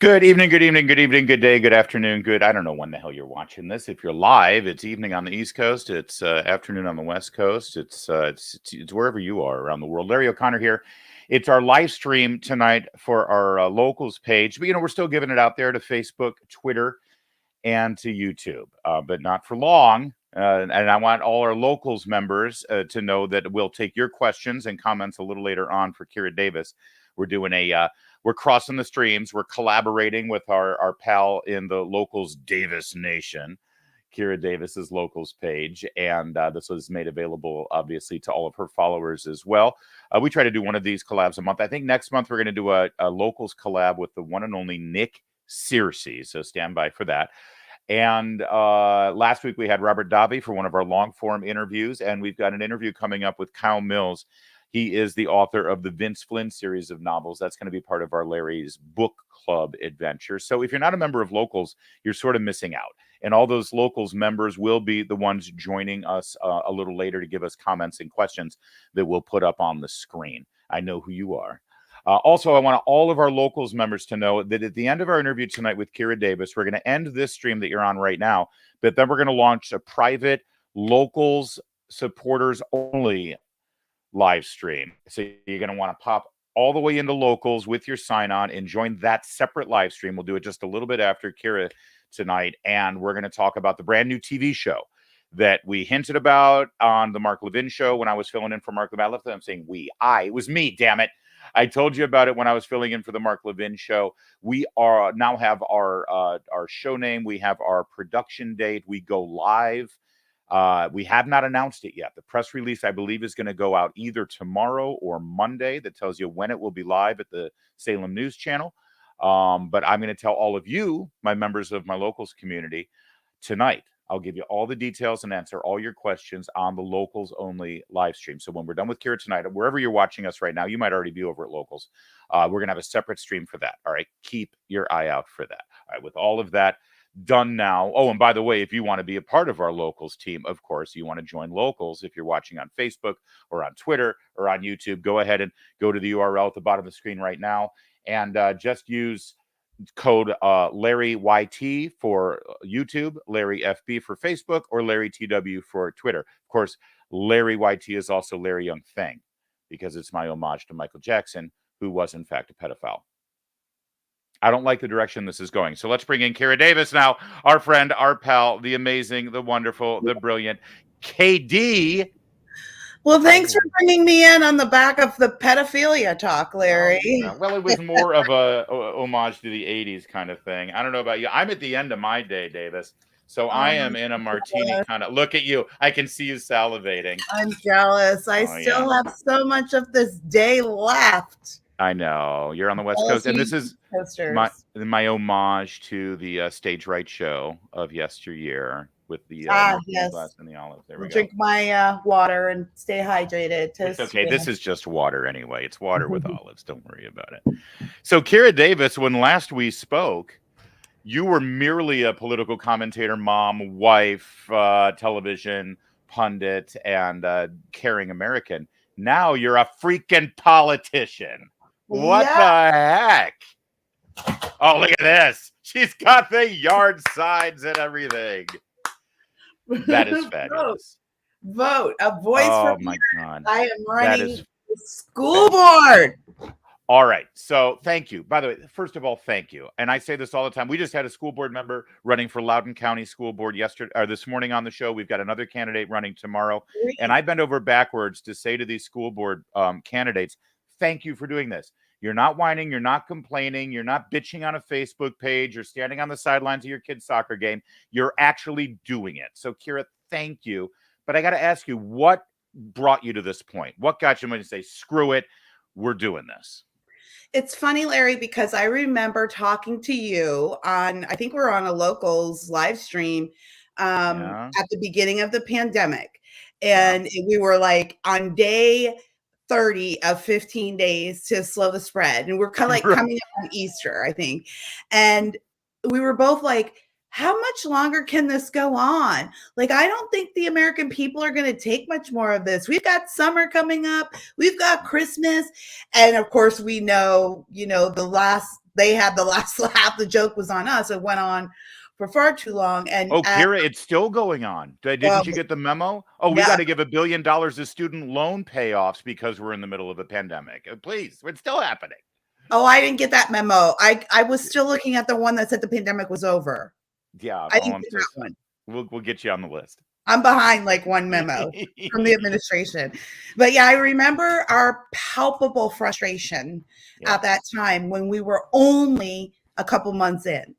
Good evening, good evening, good evening, good day, good afternoon, good. I don't know when the hell you're watching this. If you're live, it's evening on the East Coast. It's afternoon on the West Coast. It's wherever you are around the world. Larry O'Connor here. It's our live stream tonight for our locals page. But we're still giving it out there to Facebook, Twitter, and to YouTube, but not for long. And I want all our locals members to know that we'll take your questions and comments a little later on for Kira Davis. We're doing we're crossing the streams. We're collaborating with our pal in the locals Davis Nation, Kira Davis's locals page. And this was made available, obviously, to all of her followers as well. We try to do one of these collabs a month. I think next month we're going to do a locals collab with the one and only Nick Searcy. So stand by for that. And last week we had Robert Davi for one of our long form interviews, and we've got an interview coming up with Kyle Mills. He is the author of the Vince Flynn series of novels. That's going to be part of our Larry's book club adventure. So if you're not a member of Locals, you're sort of missing out. And all those Locals members will be the ones joining us a little later to give us comments and questions that we'll put up on the screen. I know who you are. Also, I want all of our Locals members to know that at the end of our interview tonight with Kira Davis, we're going to end this stream that you're on right now, but then we're going to launch a private Locals supporters only live stream. So you're going to want to pop all the way into Locals with your sign on and join that separate live stream. We'll do it just a little bit after Kira tonight, and we're going to talk about the brand new TV show that we hinted about on the Mark Levin show when I was filling in for Mark Levin. I'm saying it was me, damn it. I told you about it when I was filling in for the Mark Levin show. We now have our show name. We have our production date. We go live. We have not announced it yet. The press release, I believe, is going to go out either tomorrow or Monday that tells you when it will be live at the Salem News Channel. But I'm going to tell all of you, my members of my Locals community, tonight. I'll give you all the details and answer all your questions on the Locals only live stream. So when we're done with Kira tonight, wherever you're watching us right now, you might already be over at Locals. We're going to have a separate stream for that. All right. Keep your eye out for that. All right. With all of that done now. Oh, and by the way, if you want to be a part of our Locals team, of course, you want to join Locals. If you're watching on Facebook or on Twitter or on YouTube, go ahead and go to the URL at the bottom of the screen right now and just use code Larry YT for YouTube, Larry FB for Facebook, or Larry TW for Twitter. Of course, Larry YT is also Larry Young Thing because it's my homage to Michael Jackson, who was in fact a pedophile. I don't like the direction this is going. So let's bring in Kira Davis now, our friend, our pal, the amazing, the wonderful, the brilliant KD. Well, thanks for bringing me in on the back of the pedophilia talk, Larry. Well, it was more of a homage to the 80s kind of thing. I don't know about you. I'm at the end of my day, Davis. So I am in a martini kind of. Look at you. I can see you salivating. I'm jealous. I still have so much of this day left. I know. You're on the West Coast. And this is my homage to the Stage Right show of yesteryear. With the glass and the olives. There we go. Drink my water and stay hydrated. It's okay. This is just water anyway. It's water with olives. Don't worry about it. So, Kira Davis, when last we spoke, you were merely a political commentator, mom, wife, television pundit, and caring American. Now you're a freaking politician. What the heck? Oh, look at this. She's got the yard signs and everything. That is fabulous. Vote. A voice for my God. I am running the school board. All right. So thank you. By the way, first of all, thank you. And I say this all the time. We just had a school board member running for Loudoun County School Board this morning on the show. We've got another candidate running tomorrow. And I bend over backwards to say to these school board candidates, thank you for doing this. You're not whining. You're not complaining. You're not bitching on a Facebook page. You're standing on the sidelines of your kid's soccer game. You're actually doing it. So, Kira, thank you. But I got to ask you, what brought you to this point? What got you to say, screw it, we're doing this? It's funny, Larry, because I remember talking to you on, I think we're on a Locals live stream at the beginning of the pandemic. And we were like on day 30 of 15 days to slow the spread. And we're kind of like coming up on Easter, I think. And we were both like, how much longer can this go on? Like, I don't think the American people are going to take much more of this. We've got summer coming up. We've got Christmas. And of course, we know, the last they had the last half. The joke was on us. It went on for far too long. And Kira, it's still going on. Didn't you get the memo? Oh, we got to give $1 billion to student loan payoffs because we're in the middle of a pandemic. Please, it's still happening. Oh, I didn't get that memo. I was still looking at the one that said the pandemic was over. Yeah, I didn't get that one. We'll get you on the list. I'm behind like one memo from the administration. But yeah, I remember our palpable frustration at that time when we were only a couple months in.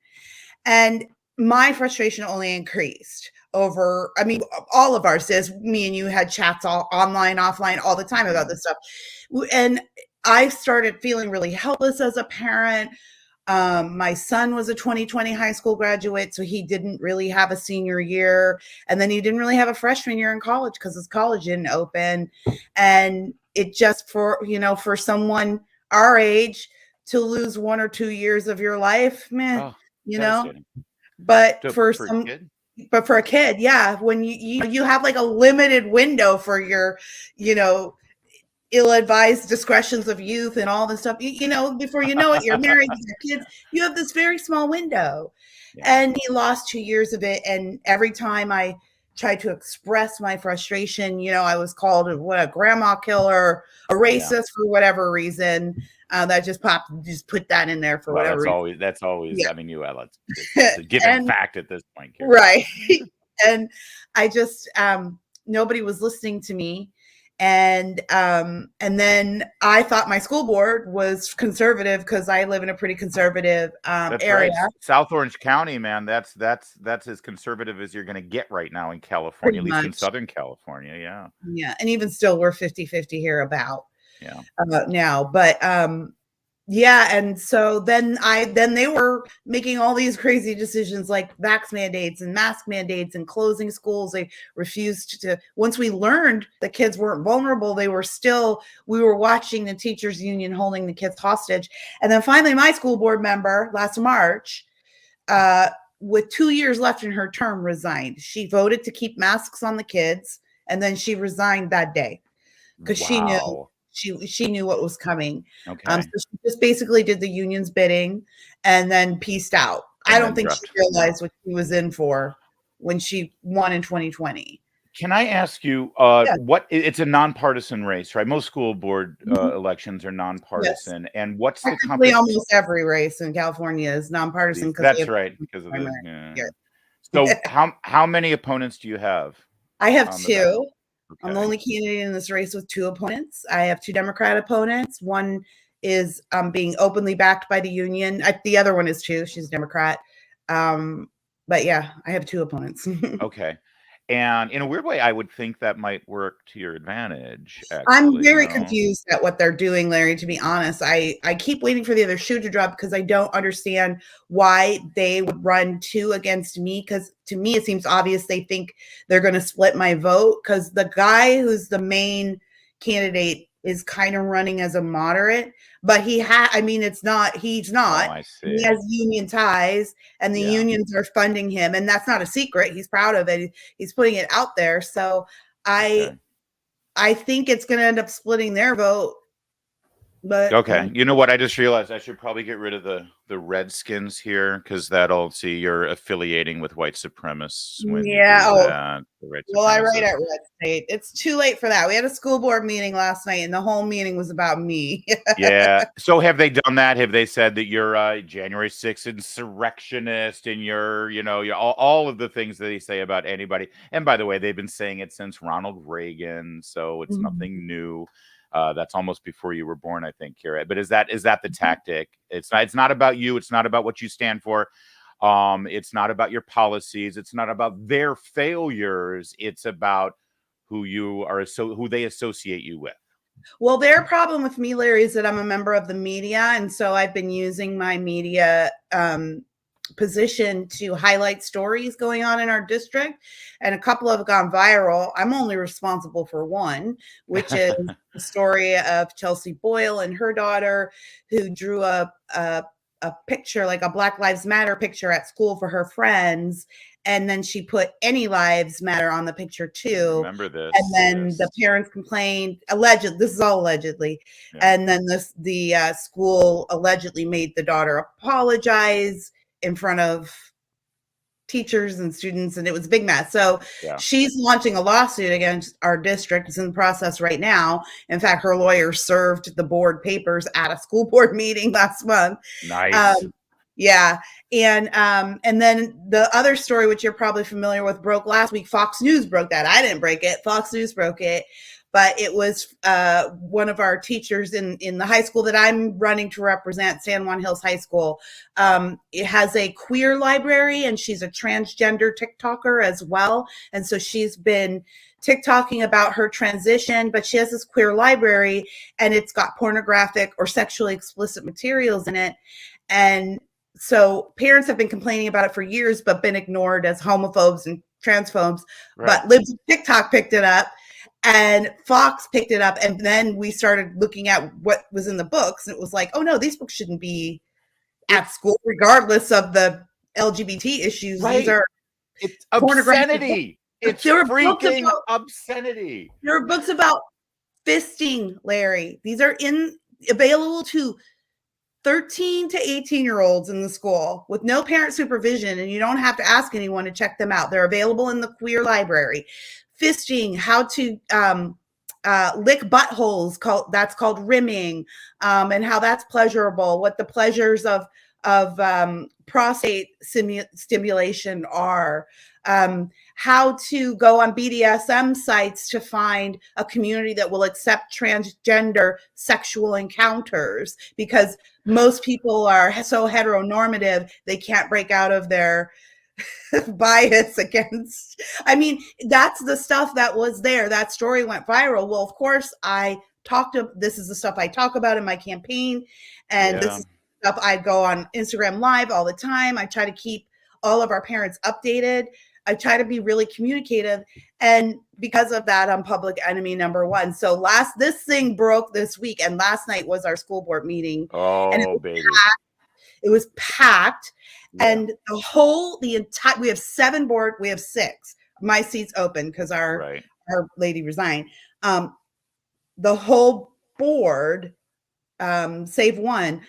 And my frustration only increased over, I mean, all of ours is. Me and you had chats all online, offline, all the time about this stuff. And I started feeling really helpless as a parent. My son was a 2020 high school graduate, so he didn't really have a senior year. And then he didn't really have a freshman year in college because his college didn't open. And it just, for someone our age to lose 1 or 2 years of your life, man, but for a kid, yeah, when you have like a limited window for your, ill-advised discretions of youth and all this stuff, before you know it, you're married, you have kids, you have this very small window. And he lost 2 years of it. And every time I tried to express my frustration, I was called a grandma killer, a racist for whatever reason. That just put that in there for whatever reason. That's always, I mean, it's a given fact at this point, Karen. Right. And I just, nobody was listening to me. And then I thought my school board was conservative because I live in a pretty conservative area. Right. South Orange County, man, that's as conservative as you're going to get right now in California, at least in Southern California. Yeah. Yeah. And even still, we're 50-50 here about now. But yeah. And so then they were making all these crazy decisions like vax mandates and mask mandates and closing schools. They refused to, once we learned that kids weren't vulnerable, we were watching the teachers union holding the kids hostage. And then finally my school board member last March, with 2 years left in her term, resigned. She voted to keep masks on the kids. And then she resigned that day because she knew what was coming. So she just basically did the union's bidding and then pieced out. I don't think she realized what she was in for when she won in 2020. Can I ask you, it's a nonpartisan race, right? Most school board elections are nonpartisan. And what's the competition? Almost every race in California is nonpartisan. That's right, because of the So how many opponents do you have? I have 2. I'm the only candidate in this race with 2 opponents. I have 2 Democrat opponents. One is being openly backed by the union. The other one is too. She's a Democrat. But yeah, I have 2 opponents. Okay. And in a weird way, I would think that might work to your advantage. Actually, I'm very confused at what they're doing, Larry, to be honest. I keep waiting for the other shoe to drop because I don't understand why they would run 2 against me. Because to me, it seems obvious they think they're going to split my vote because the guy who's the main candidate is kind of running as a moderate, but he's not. Oh, he has union ties and the unions are funding him. And that's not a secret. He's proud of it. He's putting it out there. So I think it's going to end up splitting their vote. But you know what? I just realized I should probably get rid of the Redskins here because you're affiliating with white supremacists. When well, I write at Red State. It's too late for that. We had a school board meeting last night, and the whole meeting was about me. Yeah. So have they done that? Have they said that you're a January 6th insurrectionist and you're all of the things that they say about anybody? And by the way, they've been saying it since Ronald Reagan, so it's nothing new. That's almost before you were born, I think, Kira. But is that the tactic? It's not about you. It's not about what you stand for. It's not about your policies. It's not about their failures. It's about who they associate you with. Well, their problem with me, Larry, is that I'm a member of the media, and so I've been using my media position to highlight stories going on in our district, and a couple have gone viral. I'm only responsible for one, which is the story of Chelsea Boyle and her daughter who drew a picture, like a Black Lives Matter picture at school for her friends, And then she put any lives matter on the picture too. Remember this. And then the parents complained, allegedly, this is all allegedly. Yeah. And then the school allegedly made the daughter apologize in front of teachers and students, and it was a big mess. So she's launching a lawsuit against our district. It's in the process right now. In fact, her lawyer served the board papers at a school board meeting last month. Nice. Yeah. And then the other story, which you're probably familiar with, broke last week. Fox News broke that. I didn't break it. Fox News broke it. But it was one of our teachers in the high school that I'm running to represent, San Juan Hills High School. It has a queer library, and she's a transgender TikToker as well. And so she's been TikToking about her transition, but she has this queer library, and it's got pornographic or sexually explicit materials in it. And so parents have been complaining about it for years, but been ignored as homophobes and transphobes. Right. But Libs of TikTok picked it up. And Fox picked it up, and then we started looking at what was in the books. And it was like, oh no, these books shouldn't be at school, regardless of the LGBT issues. Right. These are it's obscenity. It's freaking obscenity. There are books about fisting, Larry. These are available to 13 to 18-year-olds in the school with no parent supervision, and you don't have to ask anyone to check them out. They're available in the queer library. Fisting, how to lick buttholes, that's called rimming, and how that's pleasurable, what the pleasures of prostate stimulation are, how to go on BDSM sites to find a community that will accept transgender sexual encounters, because most people are so heteronormative they can't break out of their bias against. I mean, that's the stuff that was there. That story went viral. Well, of course, this is the stuff I talk about in my campaign, and this is stuff I go on Instagram Live all the time. I try to keep all of our parents updated. I try to be really communicative, and because of that, I'm public enemy number one. So this thing broke this week, and last night was our school board meeting. Oh, baby. It was packed. Yeah. And we have 7 board, we have 6. My seat's open because our lady resigned. The whole board, save one,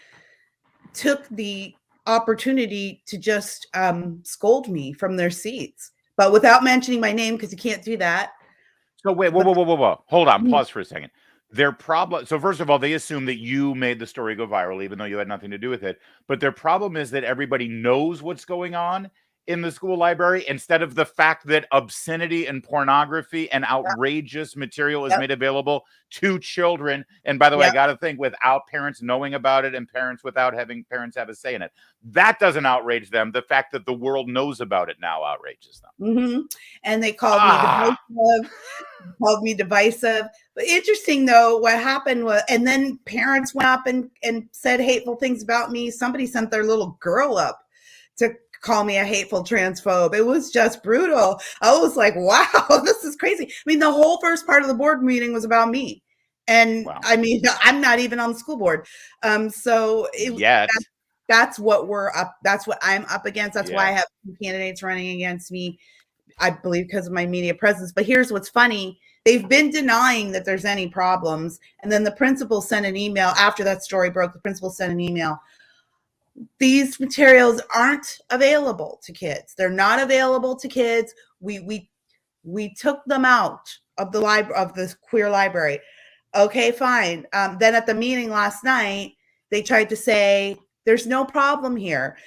took the opportunity to just scold me from their seats, but without mentioning my name, because you can't do that. So wait, whoa. Hold on, pause for a second. Their problem. So first of all, they assume that you made the story go viral, even though you had nothing to do with it. But their problem is that everybody knows what's going on in the school library, instead of the fact that obscenity and pornography and outrageous material is made available to children. And by the way, I got to think, without parents knowing about it, and without having parents have a say in it. That doesn't outrage them. The fact that the world knows about it now outrages them. Mm-hmm. And they called me divisive. But interesting, though, what happened was, and then parents went up and said hateful things about me. Somebody sent their little girl up to call me a hateful transphobe. It was just brutal. I was like, wow, this is crazy. I mean, the whole first part of the board meeting was about me. And I mean, I'm not even on the school board. So that's what that's what I'm up against. That's why I have 2 candidates running against me, I believe, because of my media presence. But here's what's funny. They've been denying that there's any problems. And then the principal sent an email after that story broke. The principal sent an email. These materials aren't available to kids. They're not available to kids. We took them out of the the queer library. Okay, fine. Then at the meeting last night, they tried to say there's no problem here.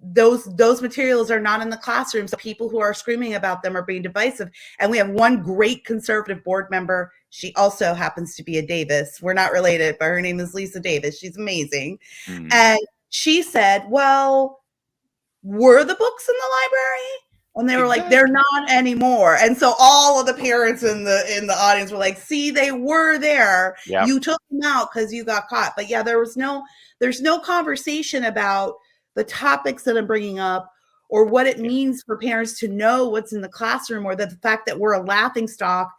Those materials are not in the classrooms. The people who are screaming about them are being divisive. And we have one great conservative board member. She also happens to be a Davis. We're not related, but her name is Lisa Davis. She's amazing. Mm-hmm. And she said, well, were the books in the library? And they were like, they're not anymore. And so all of the parents in the audience were like, see, they were there. Yep. You took them out because you got caught. But yeah, there's no conversation about the topics that I'm bringing up, or what it means for parents to know what's in the classroom, or the fact that we're a laughingstock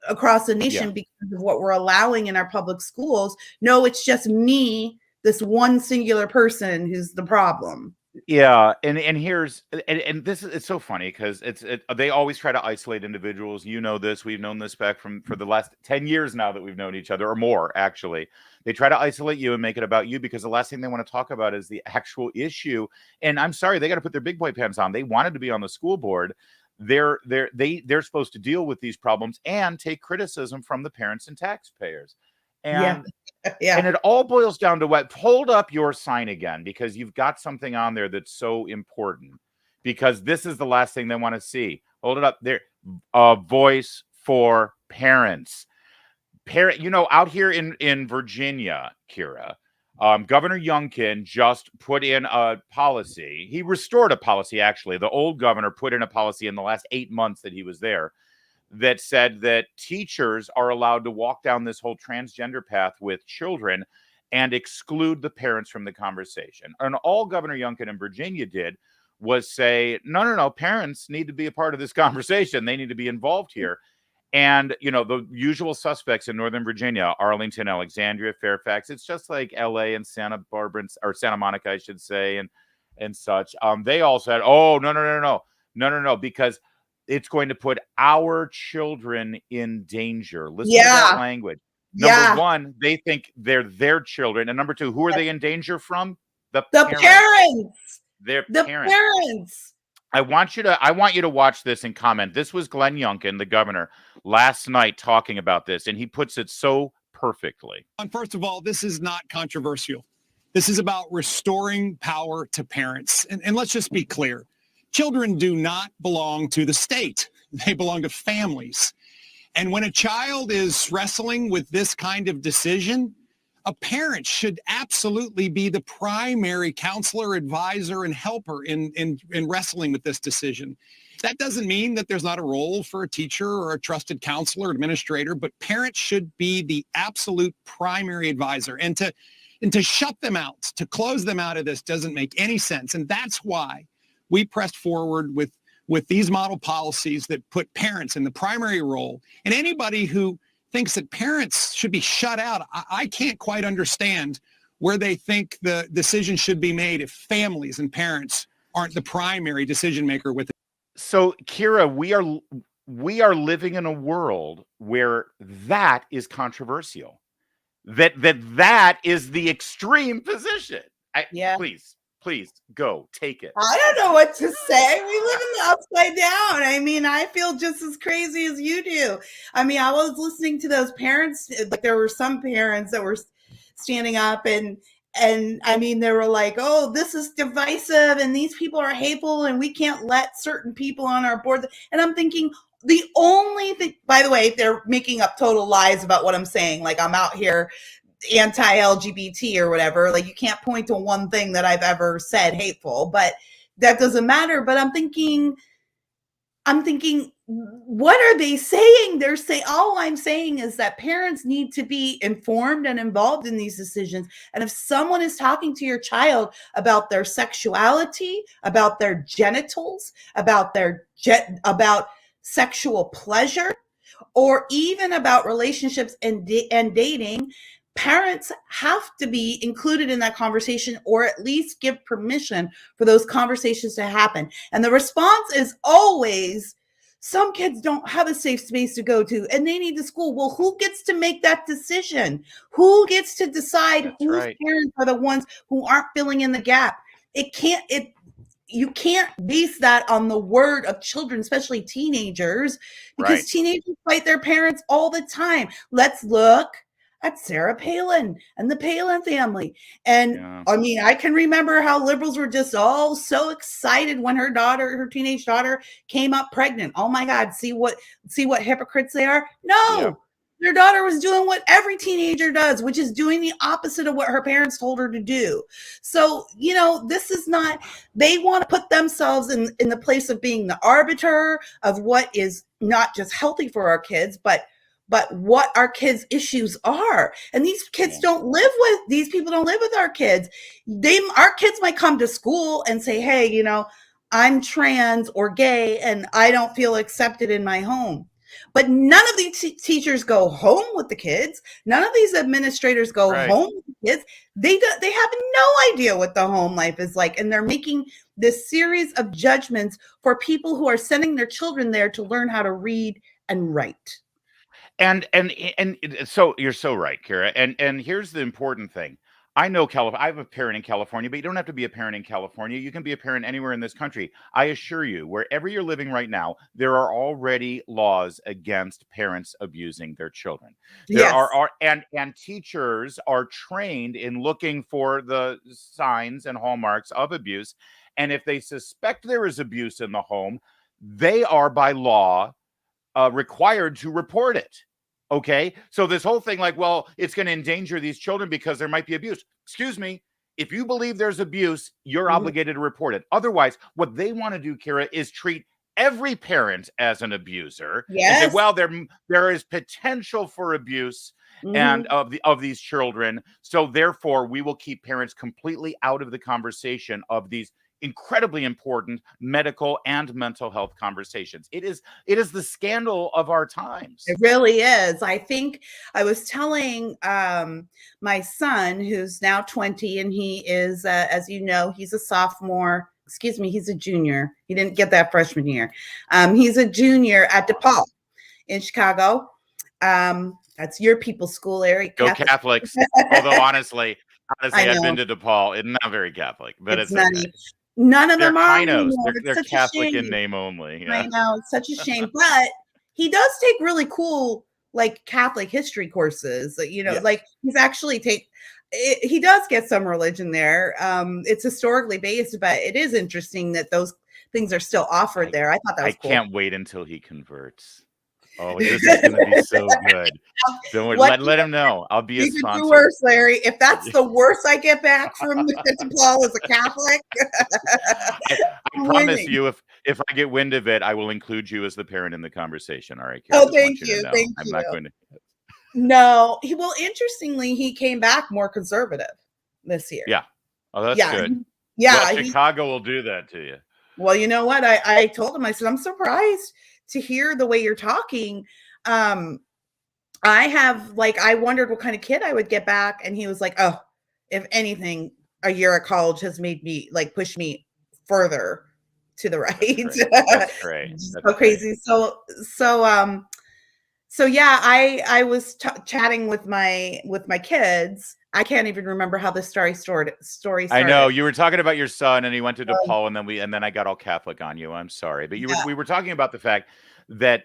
across the nation because of what we're allowing in our public schools. No, it's just me, this one singular person, who's the problem. Yeah, and here's and this is it's so funny because they always try to isolate individuals. You know this. We've known this back from for the last 10 years now that we've known each other or more actually. They try to isolate you and make it about you because the last thing they want to talk about is the actual issue. And I'm sorry, they got to put their big boy pants on. They wanted to be on the school board. They're supposed to deal with these problems and take criticism from the parents and taxpayers. Yeah. And Yeah. and it all boils down to what? Hold up your sign again because you've got something on there that's so important. Because this is the last thing they want to see. Hold it up there. A voice for parents. Out here in Virginia, Kira, Governor Yonkin just put in a policy. He restored a policy, actually. The old governor put in a policy in the last 8 months that he was there that said that teachers are allowed to walk down this whole transgender path with children and exclude the parents from the conversation. And all Governor Yonkin in Virginia did was say, no, parents need to be a part of this conversation. They need to be involved here. And, the usual suspects in Northern Virginia, Arlington, Alexandria, Fairfax, it's just like LA and Santa Barbara, or Santa Monica, I should say, and such. They all said, oh, no, because it's going to put our children in danger. Listen to that Yeah. language. Yeah. Number one, they think they're their children. And number two, who are they in danger from? The parents. Parents. Their The parents. parents. I want you to watch this and comment. This was Glenn Youngkin, the governor, last night talking about this, and he puts it so perfectly. First of all, this is not controversial. This is about restoring power to parents. And let's just be clear. Children do not belong to the state. They belong to families. And when a child is wrestling with this kind of decision, a parent should absolutely be the primary counselor, advisor, and helper in wrestling with this decision. That doesn't mean that there's not a role for a teacher or a trusted counselor or administrator, but parents should be the absolute primary advisor. And to shut them out, to close them out of this doesn't make any sense. And that's why we pressed forward with these model policies that put parents in the primary role. And anybody who thinks that parents should be shut out, I can't quite understand where they think the decision should be made if families and parents aren't the primary decision maker with it. So, Kira, we are living in a world where that is controversial. That is the extreme position. Yeah. Please go take it. I don't know what to say. We live in the upside down. I mean, I feel just as crazy as you do. I mean, I was listening to those parents. Like, there were some parents that were standing up and I mean, they were like, oh, this is divisive and these people are hateful and we can't let certain people on our board. And I'm thinking, the only thing, by the way, they're making up total lies about what I'm saying. Like, I'm out here anti-LGBT or whatever. Like, you can't point to one thing that I've ever said hateful, but that doesn't matter. But I'm thinking, what are they saying? They're saying, all I'm saying is that parents need to be informed and involved in these decisions. And if someone is talking to your child about their sexuality, about their genitals, about about sexual pleasure, or even about relationships and dating, parents have to be included in that conversation, or at least give permission for those conversations to happen. And the response is always, some kids don't have a safe space to go to and they need to school. Well, who gets to make that decision? Who gets to decide whose parents are the ones who aren't filling in the gap? You can't base that on the word of children, especially teenagers, because teenagers fight their parents all the time. Let's look at Sarah Palin and the Palin family. And I mean, I can remember how liberals were just all so excited when her teenage daughter came up pregnant. Oh my God, see what hypocrites they are. No, their daughter was doing what every teenager does, which is doing the opposite of what her parents told her to do. So, this is not, they want to put themselves in the place of being the arbiter of what is not just healthy for our kids, but what our kids' issues are. And these kids these people don't live with our kids. Our kids might come to school and say, hey, I'm trans or gay and I don't feel accepted in my home. But none of these teachers go home with the kids. None of these administrators go home with the kids. They have no idea what the home life is like, and they're making this series of judgments for people who are sending their children there to learn how to read and write. And so you're so right, Kara. And here's the important thing. I know California. I have a parent in California, but you don't have to be a parent in California. You can be a parent anywhere in this country. I assure you, wherever you're living right now, there are already laws against parents abusing their children. There Yes. are and teachers are trained in looking for the signs and hallmarks of abuse. And if they suspect there is abuse in the home, they are by law required to report it. Okay. So this whole thing, like, well, it's going to endanger these children because there might be abuse. Excuse me. If you believe there's abuse, you're obligated to report it. Otherwise, what they want to do, Kira, is treat every parent as an abuser. Yes. And say, well, there is potential for abuse and of these children. So therefore, we will keep parents completely out of the conversation of these incredibly important medical and mental health conversations. It is the scandal of our times. It really is. I think I was telling my son, who's now 20, and he is, as you know, he's a sophomore. Excuse me, he's a junior. He didn't get that freshman year. He's a junior at DePaul in Chicago. That's your people's school, Eric. Go Catholics. Although honestly, I've been to DePaul. It's not very Catholic, but it's okay. None of them are. They're Catholic in name only. Yeah. I know, it's such a shame. But he does take really cool, like, Catholic history courses. You know, like he's actually he does get some religion there. It's historically based, but it is interesting that those things are still offered there. I thought that was cool. I can't wait until he converts. Oh, this is going to be so good. Don't let him know. I'll be a sponsor. Do worse, Larry. If that's the worst I get back from DePaul as a Catholic, I promise you, if I get wind of it, I will include you as the parent in the conversation. All right, Kira, oh, thank you. Thank you. I'm not going to. No, well, interestingly, he came back more conservative this year. Yeah. Oh, that's good. Yeah. Well, Chicago will do that to you. Well, you know what? I told him, I said, I'm surprised to hear the way you're talking. I wondered what kind of kid I would get back. And he was like, oh, if anything, a year at college has made me push me further to the right. That's great. That's so crazy. So yeah, I was chatting with my kids. I can't even remember how the story started. I know you were talking about your son, and he went to DePaul, and then I got all Catholic on you. I'm sorry, but we were talking about the fact that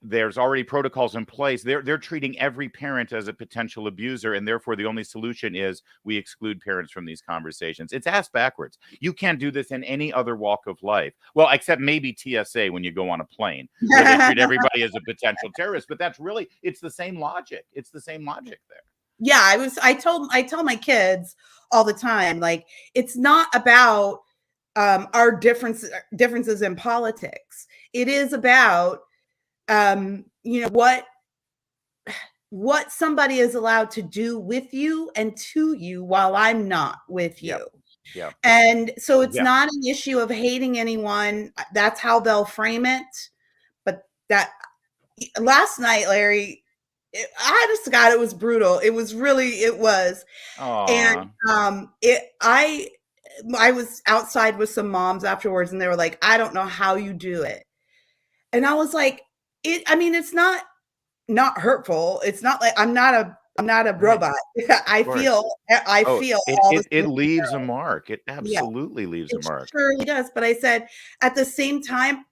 there's already protocols in place. They're treating every parent as a potential abuser, and therefore the only solution is we exclude parents from these conversations. It's ass backwards. You can't do this in any other walk of life. Well, except maybe TSA when you go on a plane, where they treat everybody as a potential terrorist. But it's the same logic. It's the same logic there. Yeah, I tell my kids all the time, like, it's not about our differences in politics. It is about what somebody is allowed to do with you and to you while I'm not with you. Yeah. And so it's not an issue of hating anyone. That's how they'll frame it. But that last night, Larry, I just got it was brutal. It was. Aww. And I was outside with some moms afterwards, and they were like, I don't know how you do it. And I was like, it's not hurtful. It's not like I'm not a robot. I feel it leaves a mark. It absolutely leaves a mark. It surely does. But I said, at the same time,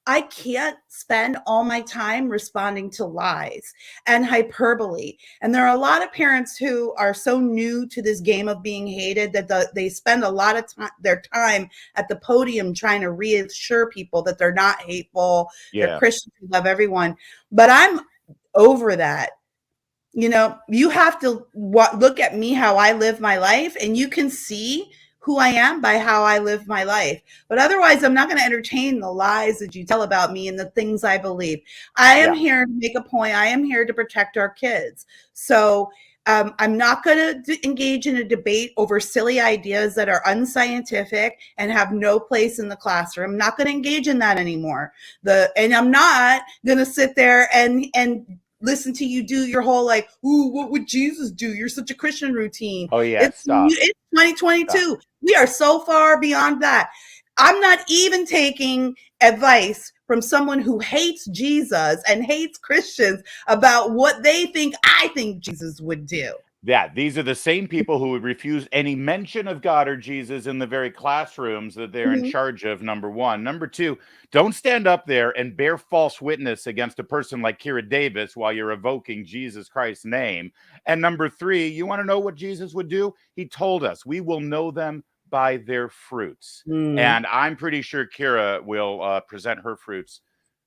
I can't spend all my time responding to lies and hyperbole. And there are a lot of parents who are so new to this game of being hated that they spend a lot of their time at the podium trying to reassure people that they're not hateful, they're Christians who love everyone. But I'm over that. You know, you have to look at me, how I live my life, and you can see who I am by how I live my life. But otherwise, I'm not going to entertain the lies that you tell about me and the things I believe. I am here to make a point. I am here to protect our kids. So I'm not going to engage in a debate over silly ideas that are unscientific and have no place in the classroom. I'm not going to engage in that anymore. And I'm not going to sit there and listen to you do your whole like, ooh, what would Jesus do? You're such a Christian routine. Oh yeah, It's stop. 2022. Stop. We are so far beyond that. I'm not even taking advice from someone who hates Jesus and hates Christians about what they think I think Jesus would do. Yeah, these are the same people who would refuse any mention of God or Jesus in the very classrooms that they're in charge of, number one. Number two, don't stand up there and bear false witness against a person like Kira Davis while you're evoking Jesus Christ's name. And number three, you want to know what Jesus would do? He told us, we will know them by their fruits. And I'm pretty sure Kira will present her fruits.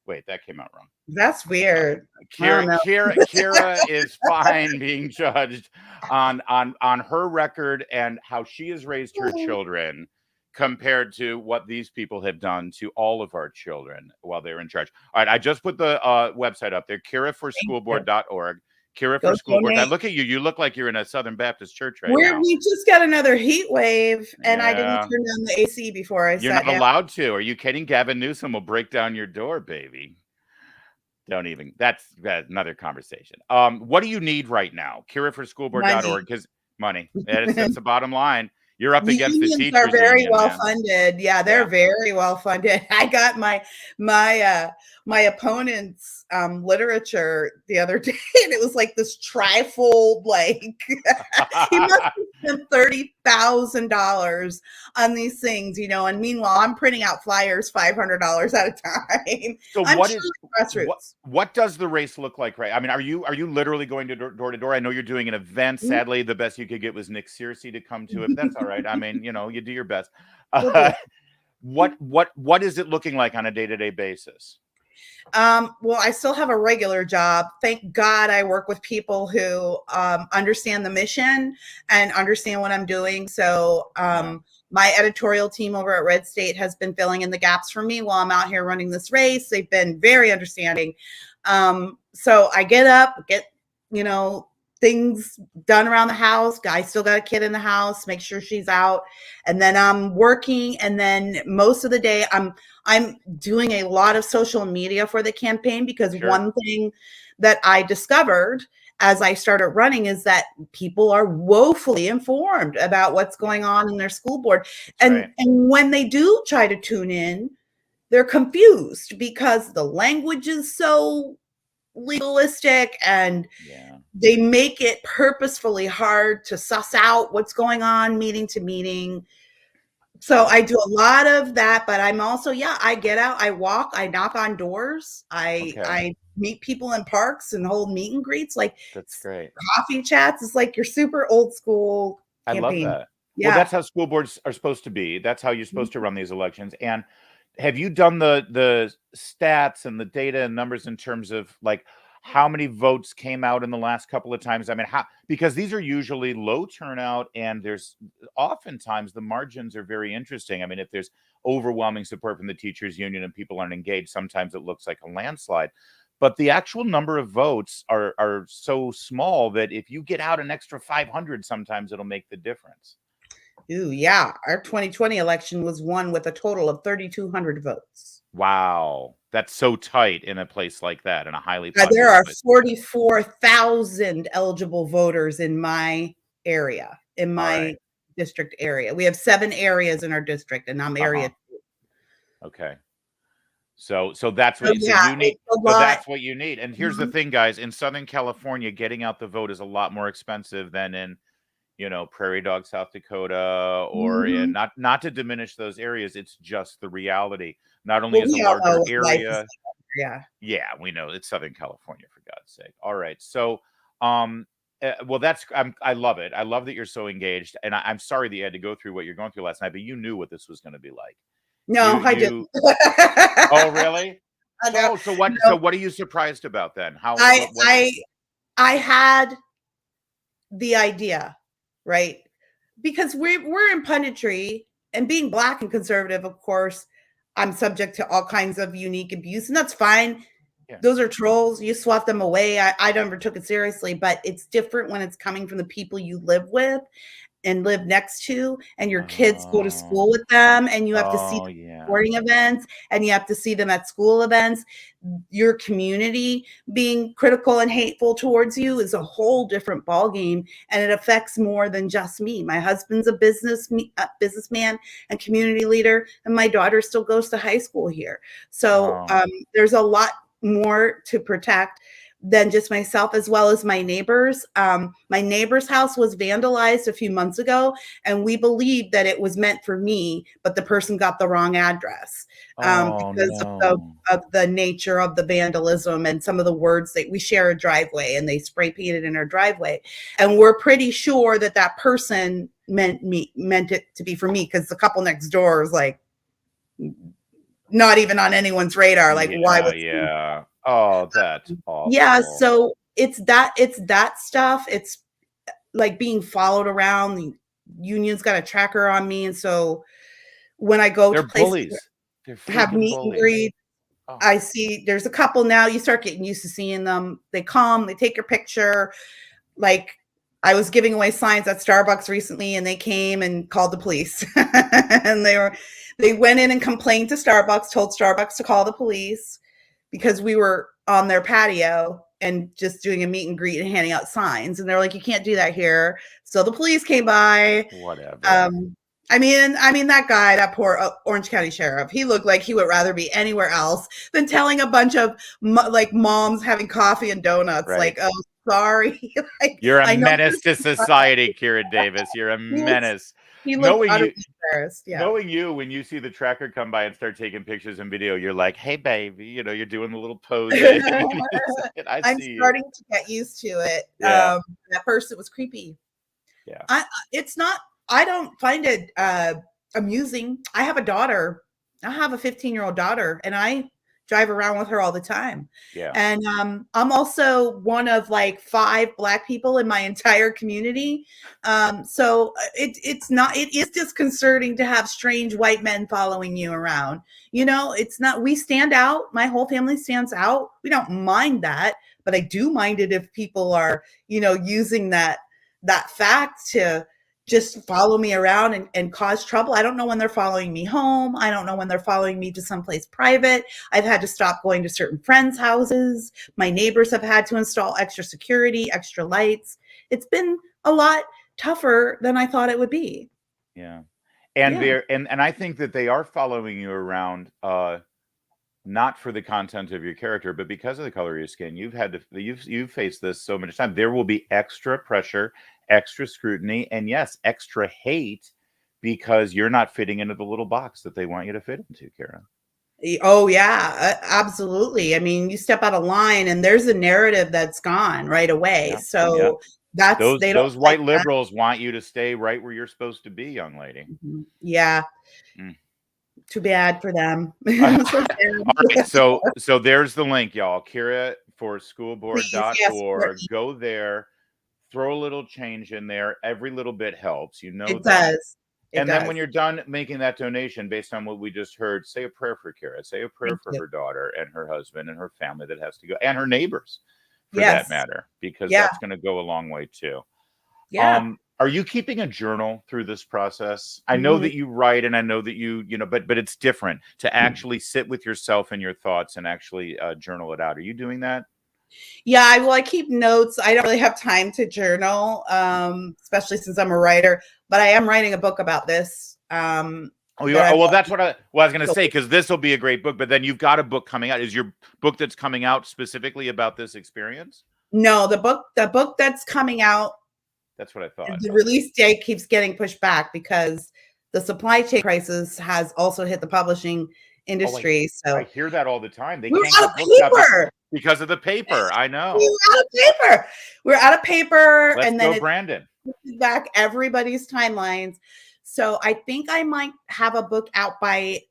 Wait, that came out wrong. That's weird. Kira is fine being judged on her record and how she has raised her children compared to what these people have done to all of our children while they're in charge. All right, I just put the website up there, kiraforschoolboard.org. Kira for School Board. I look at you. You look like you're in a Southern Baptist church right now. We just got another heat wave, and I didn't turn down the AC before I sat down. You're not allowed to. Are you kidding? Gavin Newsom will break down your door, baby. Don't even. That's another conversation. What do you need right now? Kiraforschoolboard.org, because money. That's the bottom line. You're up against the teachers. Are very well funded. Yeah, they're very well funded. I got my opponent's literature the other day, and it was like this trifold, like he must have spent $30,000 on these things, you know. And meanwhile, I'm printing out flyers $500 at a time. So what does the race look like, right? I mean, are you literally going to door to door? I know you're doing an event. Sadly, the best you could get was Nick Searcy to come to it. But that's all right. I mean, you know, you do your best. What is it looking like on a day-to-day basis? Well, I still have a regular job. Thank God I work with people who understand the mission and understand what I'm doing. So my editorial team over at Red State has been filling in the gaps for me while I'm out here running this race. They've been very understanding. So I get up, you know, things done around the house. I still got a kid in the house, make sure she's out. And then I'm working. And then most of the day I'm doing a lot of social media for the campaign, because one thing that I discovered as I started running is that people are woefully informed about what's going on in their school board. And when they do try to tune in, they're confused because the language is so legalistic, and they make it purposefully hard to suss out what's going on meeting to meeting. So I do a lot of that, but I'm also, I get out, I walk, I knock on doors, I meet people in parks and hold meet and greets. Like, that's great. Coffee chats. It's like your super old school campaign. I love that. Yeah. Well, that's how school boards are supposed to be. That's how you're supposed to run these elections. And have you done the stats and the data and numbers in terms of like how many votes came out in the last couple of times? I mean, because these are usually low turnout, and there's oftentimes the margins are very interesting. I mean, if there's overwhelming support from the teachers union and people aren't engaged, sometimes it looks like a landslide. But the actual number of votes are so small that if you get out an extra 500, sometimes it'll make the difference. Ooh, yeah. Our 2020 election was won with a total of 3,200 votes. Wow. That's so tight in a place like that, in a highly there are 44,000 eligible voters in my area, in my district area. We have 7 areas in our district, and I'm area 2. Okay. So that's what you need. So that's what you need. And here's the thing, guys. In Southern California, getting out the vote is a lot more expensive than in, you know, Prairie Dog, South Dakota, or in not to diminish those areas. It's just the reality. Not only is a larger area. Yeah, we know it's Southern California, for God's sake. All right. So, well, I love it. I love that you're so engaged. And I'm sorry that you had to go through what you're going through last night, but you knew what this was going to be like. No, I didn't. Oh, really? So what are you surprised about then? I had the idea, right? Because we're in punditry, and being Black and conservative, of course, I'm subject to all kinds of unique abuse, and that's fine. those are trolls. You swat them away. I never took it seriously, but it's different when it's coming from the people you live with and live next to, and your kids go to school with them, and you have to see sporting events, and you have to see them at school events. Your community being critical and hateful towards you is a whole different ballgame, and it affects more than just me. My husband's a businessman and community leader, and my daughter still goes to high school here. So there's a lot more to protect than just myself, as well as my neighbors. My neighbor's house was vandalized a few months ago, and we believed that it was meant for me, but the person got the wrong address because of the nature of the vandalism and some of the words that we share a driveway, and they spray painted in our driveway. And we're pretty sure that that person meant it to be for me, because the couple next door is like not even on anyone's radar. Like, why was Oh, that's awful. Yeah, so it's that stuff. It's like being followed around. The union's got a tracker on me, and so when I go to places have meet and greet, I see there's a couple now. You start getting used to seeing them. They come, they take your picture. Like, I was giving away signs at Starbucks recently, and they came and called the police. And they went in and complained to Starbucks, told Starbucks to call the police, because we were on their patio and just doing a meet and greet and handing out signs. And they're like, you can't do that here. So the police came by. Whatever. I mean, that guy, that poor Orange County sheriff, he looked like he would rather be anywhere else than telling a bunch of moms having coffee and donuts. Right. Like, oh, sorry. Like, you're a menace to society, Kira Davis. You're a menace. He looked embarrassed. Yeah. Knowing you, when you see the tracker come by and start taking pictures and video, you're like, hey, baby, you're doing the little pose. I'm starting to get used to it. Yeah. At first, it was creepy. Yeah. I don't find it amusing. I have a daughter. I have a 15-year-old daughter, and I drive around with her all the time. Yeah. And I'm also one of like 5 Black people in my entire community. So it is disconcerting to have strange white men following you around. It's not, we stand out. My whole family stands out. We don't mind that, but I do mind it if people are, using that fact to just follow me around and cause trouble. I don't know when they're following me home. I don't know when they're following me to someplace private. I've had to stop going to certain friends' houses. My neighbors have had to install extra security, extra lights. It's been a lot tougher than I thought it would be. Yeah. And I think that they are following you around, not for the content of your character, but because of the color of your skin. You've faced this so many times. There will be extra pressure, extra scrutiny, and yes, extra hate, because you're not fitting into the little box that they want you to fit into, Kara. Oh yeah, absolutely. I mean, you step out of line and there's a narrative that's gone right away. Yeah. So that's those white liberals want you to stay right where you're supposed to be, young lady. Mm-hmm. Yeah. Too bad for them. All right, so there's the link, y'all. KiraForSchoolBoard.org. Go there, throw a little change in there. Every little bit helps. It that. Does. Then when you're done making that donation, based on what we just heard, say a prayer for Kira. Say a prayer for her daughter and her husband and her family that has to go, and her neighbors, for that matter, because that's going to go a long way too. Yeah. Are you keeping a journal through this process? I know that you write, and I know that you but it's different to actually sit with yourself and your thoughts and actually journal it out. Are you doing that? Yeah, I keep notes. I don't really have time to journal, especially since I'm a writer, but I am writing a book about this. Well, that's what I was going to say, because this will be a great book, but then you've got a book coming out. Is your book that's coming out specifically about this experience? No, the book that's coming out, that's what I thought. The release date keeps getting pushed back because the supply chain crisis has also hit the publishing industry. So I hear that all the time. They can't get books out because of the paper. I know. We're out of paper. Let's and then go, Brandon. Back everybody's timelines. So I think I might have a book out by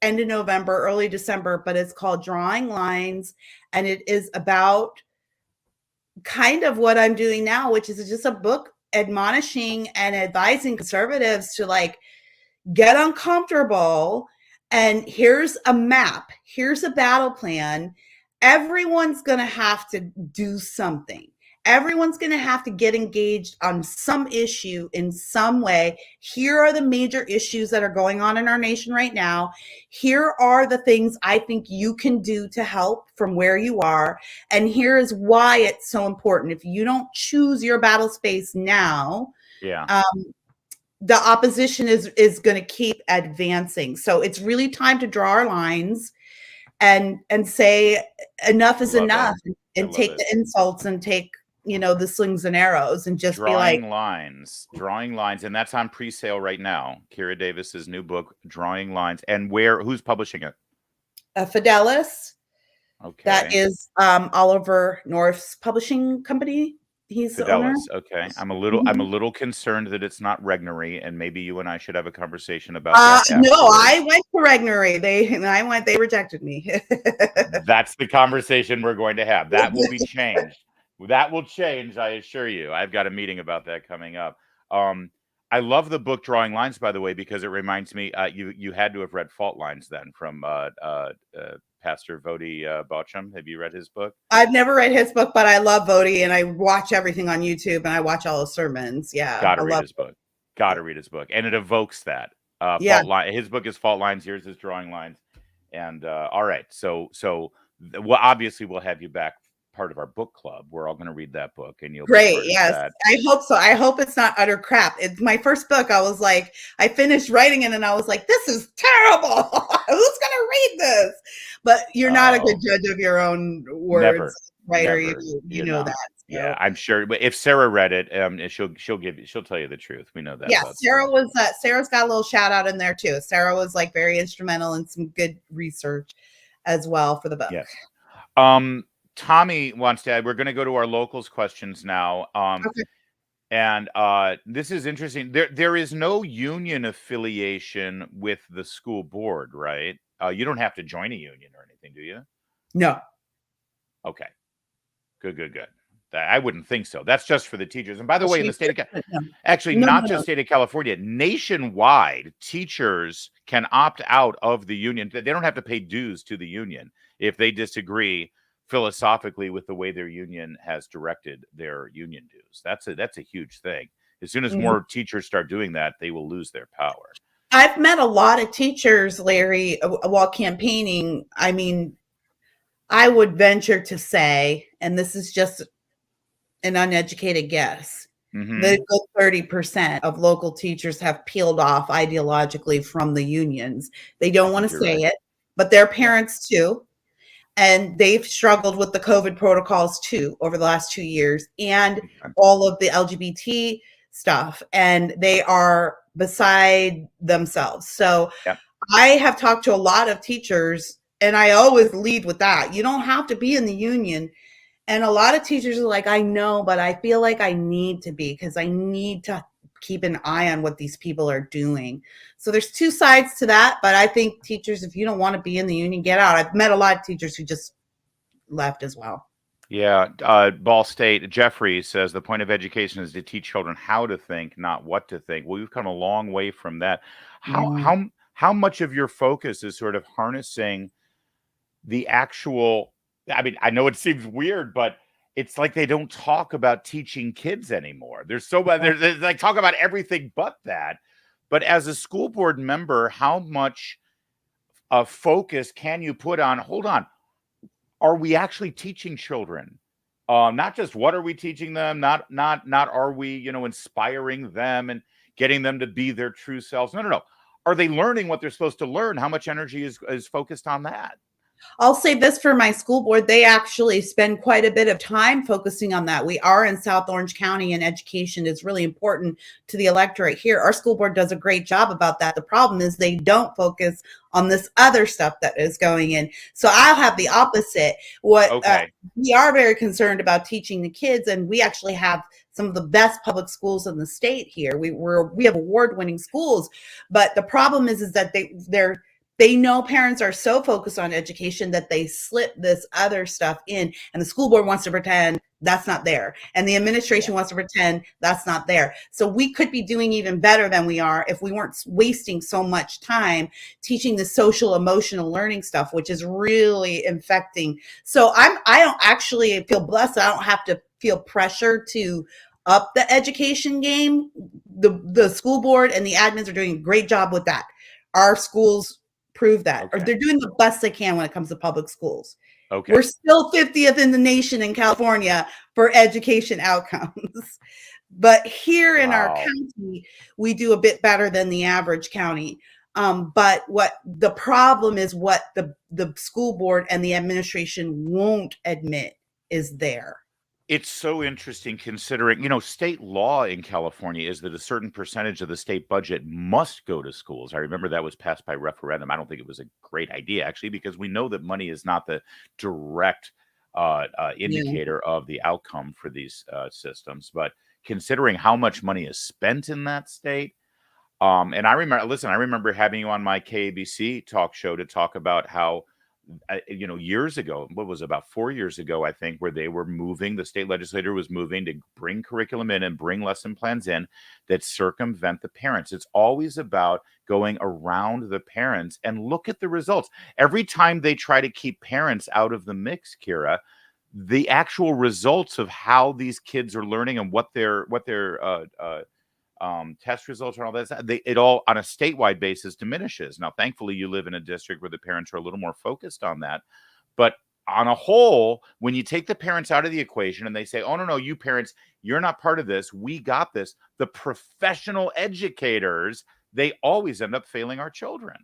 end of November, early December, but it's called Drawing Lines. And it is about kind of what I'm doing now, which is just a book admonishing and advising conservatives to like get uncomfortable. And here's a map, here's a battle plan, everyone's going to have to do something. Everyone's going to have to get engaged on some issue in some way. Here are the major issues that are going on in our nation right now. Here are the things I think you can do to help from where you are. And here is why it's so important. If you don't choose your battle space now, the opposition is going to keep advancing. So it's really time to draw our lines and say enough is enough, and take the insults and take, the slings and arrows, and just drawing lines. And that's on pre-sale right now. Kira Davis's new book, Drawing Lines. And who's publishing it? Fidelis. Okay. That is Oliver North's publishing company. He's the owner. Okay. I'm a little concerned that it's not Regnery, and maybe you and I should have a conversation about that. No, I went to Regnery. They rejected me. That's the conversation we're going to have. That will be changed. That will change, I assure you. I've got a meeting about that coming up. I love the book Drawing Lines, by the way, because it reminds me, you had to have read Fault Lines then from Pastor Vodi Baucham. Have you read his book? I've never read his book, but I love Vodi, and I watch everything on YouTube, and I watch all his sermons. Yeah. Gotta read his book. Gotta read his book. And it evokes that. His book is Fault Lines, yours is Drawing Lines. And all right. So obviously we'll have you back, part of our book club. We're all going to read that book, and you'll great. Yes, I hope so. I hope it's not utter crap. It's my first book. I was like, I finished writing it, and I was like, this is terrible. Who's going to read this? But you're not a good judge of your own words, writer. You know that. So. Yeah, I'm sure. But if Sarah read it, she'll tell you the truth. We know that. Yeah, Sarah's got a little shout out in there too. Sarah was like very instrumental in some good research as well for the book. Yes. Tommy wants to add, we're going to go to our locals questions now. Okay. And this is interesting. There is no union affiliation with the school board, right? You don't have to join a union or anything, do you? No. Okay. Good. I wouldn't think so. That's just for the teachers. And by the way, in the state of state of California, nationwide, teachers can opt out of the union. They don't have to pay dues to the union if they disagree philosophically with the way their union has directed their union dues. That's a huge thing. As soon as more teachers start doing that, they will lose their power. I've met a lot of teachers, Larry, while campaigning. I mean, I would venture to say, and this is just an uneducated guess, that 30% of local teachers have peeled off ideologically from the unions. They don't want to say it, but their parents too. And they've struggled with the COVID protocols too over the last 2 years, and all of the LGBT stuff. And they are beside themselves. So I have talked to a lot of teachers, and I always lead with that. You don't have to be in the union. And a lot of teachers are like, I know, but I feel like I need to be, because I need to keep an eye on what these people are doing. So there's two sides to that. But I think teachers, if you don't want to be in the union, get out. I've met a lot of teachers who just left as well. Yeah. Ball State, Jeffrey says the point of education is to teach children how to think, not what to think. Well, we've come a long way from that. How much of your focus is sort of harnessing the actual, I mean, I know it seems weird, but it's like they don't talk about teaching kids anymore. There's like talk about everything but that. But as a school board member, how much of focus can you put on, hold on, are we actually teaching children? Not just what are we teaching them, not are we, inspiring them and getting them to be their true selves? No. Are they learning what they're supposed to learn? How much energy is focused on that? I'll say this for my school board. They actually spend quite a bit of time focusing on that. We are in South Orange County, and education is really important to the electorate here. Our school board does a great job about that. The problem is they don't focus on this other stuff that is going in. So I'll have the opposite. We are very concerned about teaching the kids, and we actually have some of the best public schools in the state here. We have award-winning schools, but the problem is that they're they know parents are so focused on education that they slip this other stuff in, and the school board wants to pretend that's not there, and the administration wants to pretend that's not there. So we could be doing even better than we are if we weren't wasting so much time teaching the social emotional learning stuff, which is really infecting. So I don't actually feel blessed. I don't have to feel pressure to up the education game. The school board and the admins are doing a great job with that. Our schools prove that, or they're doing the best they can when it comes to public schools. Okay. We're still 50th in the nation in California for education outcomes. But here in our county, we do a bit better than the average county. But what the problem is, what the school board and the administration won't admit is there. It's so interesting considering, state law in California is that a certain percentage of the state budget must go to schools. I remember that was passed by referendum. I don't think it was a great idea, actually, because we know that money is not the direct indicator of the outcome for these systems. But considering how much money is spent in that state, and I remember having you on my KABC talk show to talk about how, years ago, what was it, about 4 years ago, I think, where the state legislature was moving to bring curriculum in and bring lesson plans in that circumvent the parents. It's always about going around the parents, and look at the results. Every time they try to keep parents out of the mix, Kira, the actual results of how these kids are learning and what their test results and all that, it all on a statewide basis diminishes. Now, thankfully, you live in a district where the parents are a little more focused on that. But on a whole, when you take the parents out of the equation and they say, oh, no, you parents, you're not part of this, we got this, the professional educators, they always end up failing our children.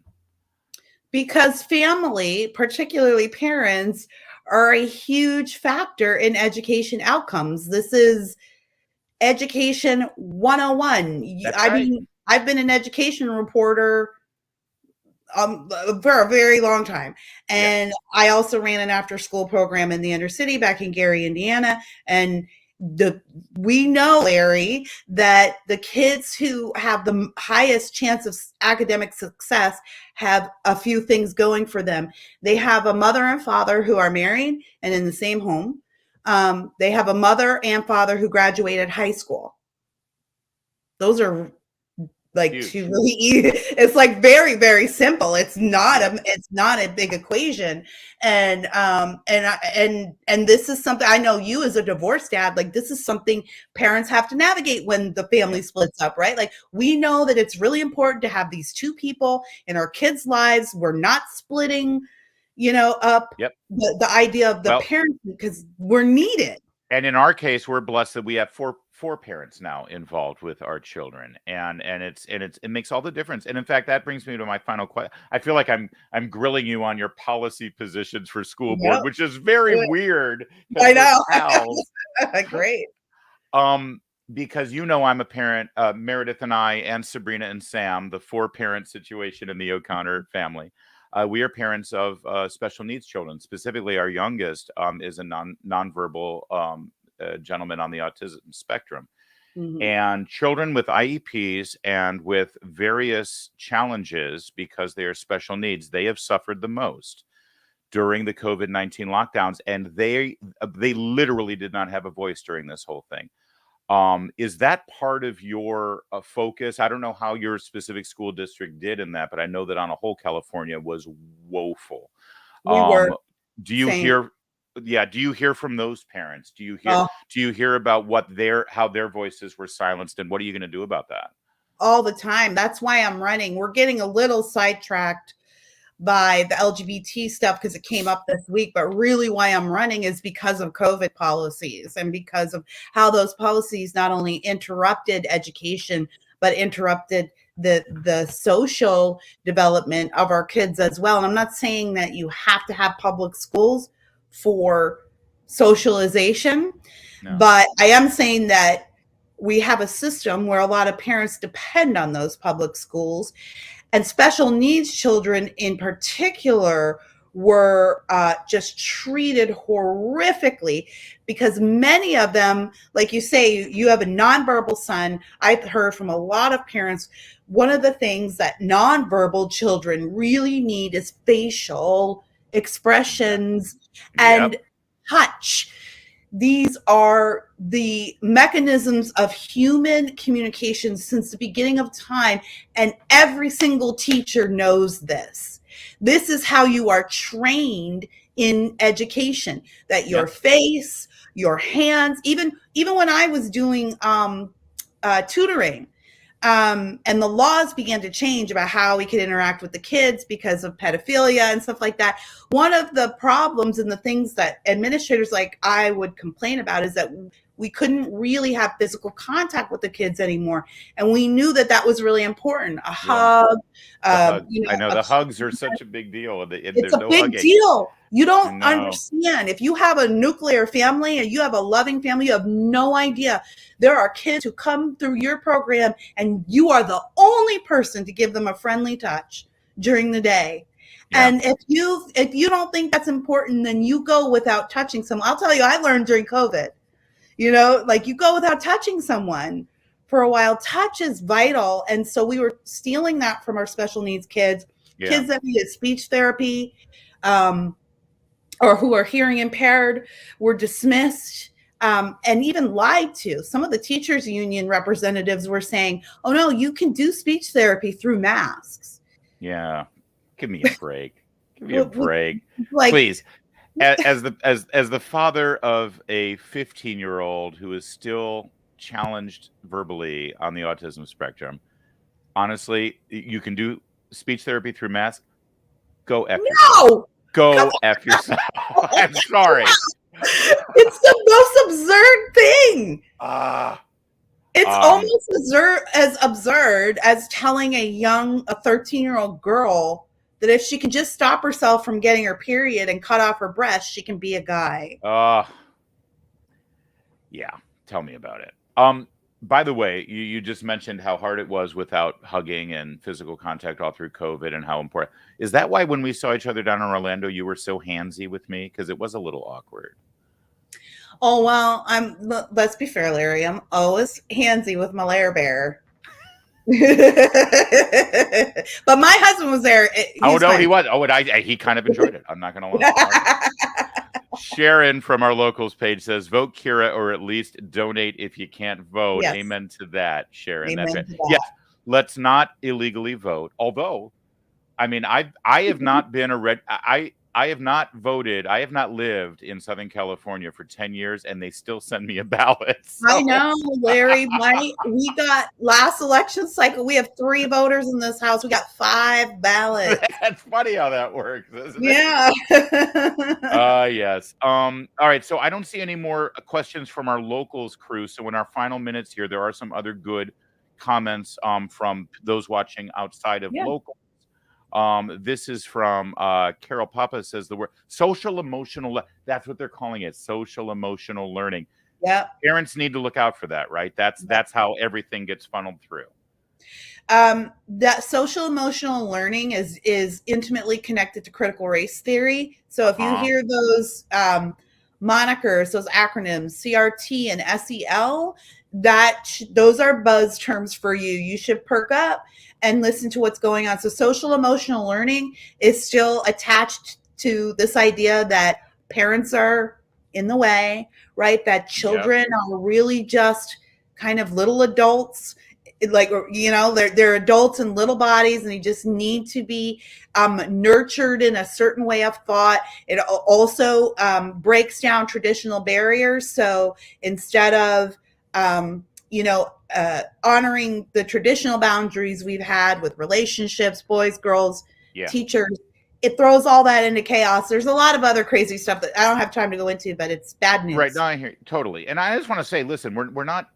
Because family, particularly parents, are a huge factor in education outcomes. This is Education 101. That's right. mean, I've been an education reporter for a very long time. And I also ran an after school program in the inner city back in Gary, Indiana. And we know, Larry, that the kids who have the highest chance of academic success have a few things going for them. They have a mother and father who are married and in the same home. They have a mother and father who graduated high school. Those are like two really it's like very, very simple. It's not a big equation. And this is something I know you as a divorced dad, like this is something parents have to navigate when the family splits up, right? Like we know that it's really important to have these two people in our kids' lives. We're not splitting up the idea of the parents, because we're needed. And in our case, we're blessed that we have four parents now involved with our children, and it makes all the difference. And in fact, that brings me to my final question. I feel like I'm grilling you on your policy positions for school board, which is very weird. I know. Great. Because I'm a parent, Meredith and I, and Sabrina and Sam, the 4-parent situation in the O'Connor family. We are parents of special needs children. Specifically, our youngest is a nonverbal gentleman on the autism spectrum. Mm-hmm. And children with IEPs and with various challenges because they are special needs, they have suffered the most during the COVID-19 lockdowns. And they literally did not have a voice during this whole thing. Is that part of your focus? I don't know how your specific school district did in that, but I know that on a whole, California was woeful. We were. Do you hear? Yeah. Do you hear from those parents? Do you hear about how their voices were silenced, and what are you going to do about that? All the time. That's why I'm running. We're getting a little sidetracked by the LGBT stuff because it came up this week, but really why I'm running is because of COVID policies and because of how those policies not only interrupted education, but interrupted the social development of our kids as well. And I'm not saying that you have to have public schools for socialization, but I am saying that we have a system where a lot of parents depend on those public schools. And special needs children in particular were just treated horrifically, because many of them, like you say, you have a nonverbal son. I've heard from a lot of parents, one of the things that nonverbal children really need is facial expressions and touch. These are the mechanisms of human communication since the beginning of time, and every single teacher knows this. This is how you are trained in education, that your face, your hands, even when I was doing tutoring, and the laws began to change about how we could interact with the kids because of pedophilia and stuff like that. One of the problems and the things that administrators like I would complain about is that we couldn't really have physical contact with the kids anymore. And we knew that that was really important. A hug. I know the hugs are such a big deal. It's a big deal. You don't understand. If you have a nuclear family and you have a loving family, you have no idea. There are kids who come through your program and you are the only person to give them a friendly touch during the day. Yeah. And if you don't think that's important, then you go without touching someone. I'll tell you, I learned during COVID, like you go without touching someone for a while. Touch is vital. And so we were stealing that from our special needs kids, kids that needed speech therapy, or who are hearing impaired, were dismissed, and even lied to. Some of the teachers union representatives were saying, oh no, you can do speech therapy through masks. Yeah. Give me a break. Give me a break. Please. As the father of a 15-year-old who is still challenged verbally on the autism spectrum, honestly, you can do speech therapy through masks. Go F yourself. Go F yourself. I'm sorry. It's the most absurd thing. It's almost as absurd as telling a 13-year-old girl that if she can just stop herself from getting her period and cut off her breast, she can be a guy. Yeah. Tell me about it. By the way, you just mentioned how hard it was without hugging and physical contact all through COVID, and how important. Is that why when we saw each other down in Orlando, you were so handsy with me? Because it was a little awkward. Oh, well, let's be fair, Larry. I'm always handsy with my Lair Bear. But my husband was there. He was. Oh, and he kind of enjoyed it. I'm not going to lie. Sharon from our locals page says, vote Kira, or at least donate if you can't vote. Yes. Amen to that, Sharon. Amen That's right. to that. Yes, let's not illegally vote. Although, I mean, I have not been I have not voted. I have not lived in Southern California for 10 years, and they still send me a ballot. So. I know, Larry. We got last election cycle. We have 3 voters in this house. We got 5 ballots. That's funny how that works, isn't it? Yeah. Yes. All right. So I don't see any more questions from our locals crew. So in our final minutes here, there are some other good comments from those watching outside of local. This is from Carol Papa, says the word social emotional. That's what they're calling it. Social emotional learning. Yeah. Parents need to look out for that, right? That's how everything gets funneled through. That social emotional learning is intimately connected to critical race theory. So if you hear those monikers, those acronyms, CRT and SEL, those are buzz terms for you. You should perk up and listen to what's going on. So social emotional learning is still attached to this idea that parents are in the way, right? That children are really just kind of little adults, like, they're adults in little bodies, and they just need to be nurtured in a certain way of thought. It also breaks down traditional barriers. So instead of honoring the traditional boundaries we've had with relationships, boys, girls, teachers, it throws all that into chaos. There's a lot of other crazy stuff that I don't have time to go into, but it's bad news. Right. No, I hear you. Totally. And I just want to say, listen, we're not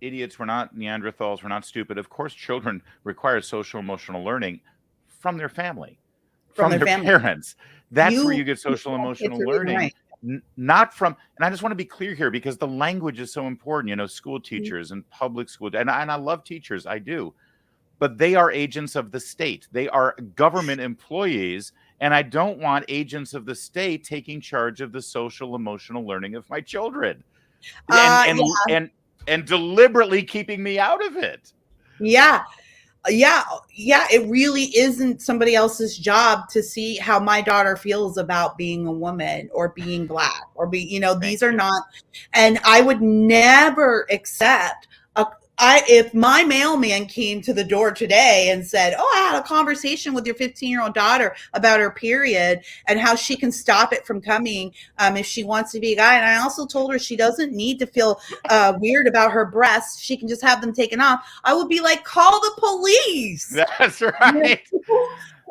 idiots. We're not Neanderthals. We're not stupid. Of course, children require social emotional learning from their family, from their parents. That's where you get social emotional learning. Right. Not from, and I just want to be clear here, because the language is so important. School teachers and public school, and I love teachers, I do, but they are agents of the state. They are government employees, and I don't want agents of the state taking charge of the social emotional learning of my children, and Yeah. and deliberately keeping me out of it. Yeah. It really isn't somebody else's job to see how my daughter feels about being a woman or being Black or these are not, and I would never accept if my mailman came to the door today and said, "Oh, I had a conversation with your 15-year-old daughter about her period and how she can stop it from coming if she wants to be a guy." And I also told her she doesn't need to feel weird about her breasts. She can just have them taken off. I would be like, call the police. That's right.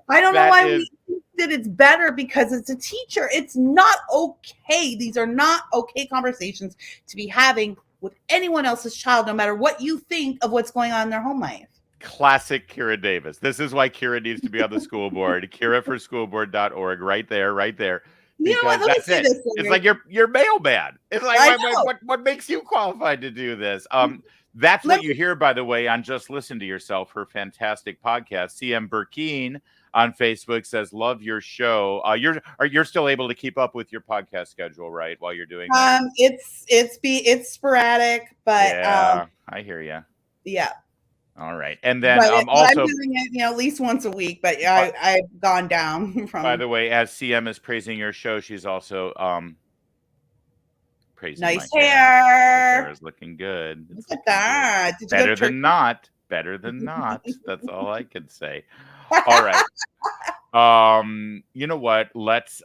I don't know why we think that it's better because it's a teacher. It's not okay. These are not okay conversations to be having with anyone else's child, no matter what you think of what's going on in their home life. Classic Kira Davis. This is why Kira needs to be on the school board. KiraForSchoolBoard.org, right there. Because you know what? that's it. It's like your mailman. It's like what makes you qualified to do this? That's what you hear, by the way, on Just Listen to Yourself, her fantastic podcast. CM Burkeen on Facebook says, "Love your show." You're still able to keep up with your podcast schedule, right? While you're doing that, it's sporadic, but yeah, I hear you. Yeah. All right, and then also I'm doing it, at least once a week. But I've gone down from. By the way, as CM is praising your show, she's also praising nice my hair. The hair is looking good. Look at that. Better than not. Better than not. That's all I can say. All right. You know what? Let's